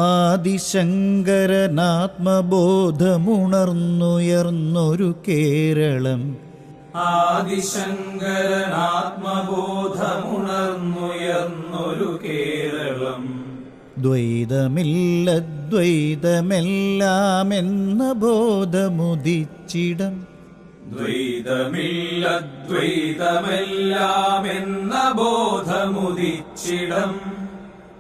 ആദിശങ്കരനാത്മബോധമുണർന്നുയർന്നൊരു കേരളം. ആദിശങ്കരനാത്മബോധമുണർന്നുയർന്നൊരു കേരളം. ദ്വൈതമില്ലദ്വൈതമെല്ലാമെന്ന ബോധമുദിച്ചിടം. ദ്വൈതമില്ലദ്വൈതമെല്ലാമെന്ന ബോധമുദിച്ചിടം.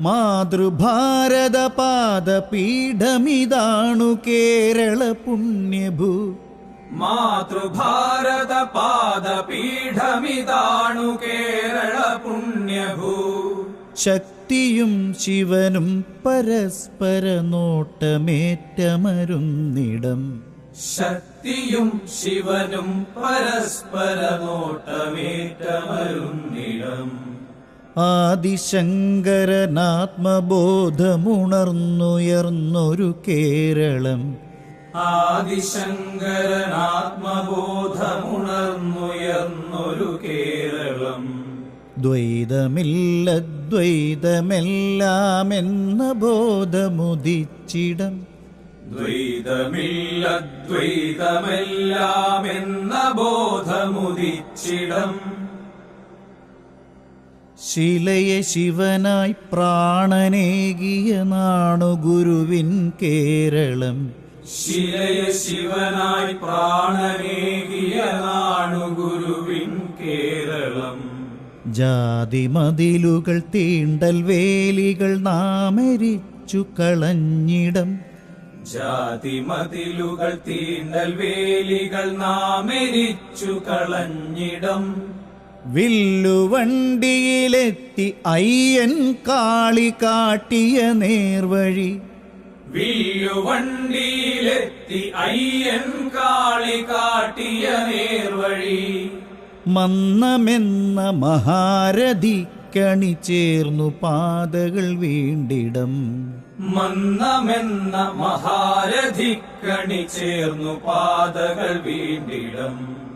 മാതൃഭാരത പാദപീഠമിതാണു കേരള പുണ്യഭൂ. മാതൃഭാരത പാദപീഠമിതാണു കേരള പുണ്യഭൂ. ശക്തിയും ശിവനും പരസ്പര നോട്ടമേറ്റമരുന്നിടം. ശക്തിയും ശിവനും പരസ്പര നോട്ടമേറ്റമരുന്നിടം. ആദിശങ്കരനാത്മബോധമുണർന്നുയർന്നൊരു കേരളം. ആദിശങ്കരനാത്മബോധമുണർന്നുയർന്നൊരു കേരളം. ദ്വൈതമില്ലദ്വൈതമെല്ലാമെന്ന ബോധമുദിച്ചിടം. ദ്വൈതമില്ലദ്വൈതമെല്ലാമെന്ന ബോധമുദിച്ചിടം. ശിലയെ ശിവനായി പ്രാണനേകിയ നാണു ഗുരുവിൻ കേരളം. ശിലയെ ശിവനായി പ്രാണനേകിയ നാണു ഗുരുവിൻ കേരളം. ജാതിമതിലുകൾ തീണ്ടൽ വേലികൾ നാമെരിച്ചു കളഞ്ഞിടം. ജാതിമതിലുകൾ തീണ്ടൽ വേലികൾ നാമെരിച്ചു കളഞ്ഞിടം. വില്ലുവണ്ടിയിലെത്തി അയ്യൻ കാളി കാട്ടിയ നേർവഴി. വില്ലുവണ്ടിയിലെത്തി അയ്യൻ കാളി കാട്ടിയ നേർവഴി. മന്നമെന്ന മഹാരഥിക്കണി ചേർന്നു പാതകൾ വീണ്ടിടം. മന്നമെന്ന മഹാരഥിക്കണി ചേർന്നു പാതകൾ വീണ്ടിടം.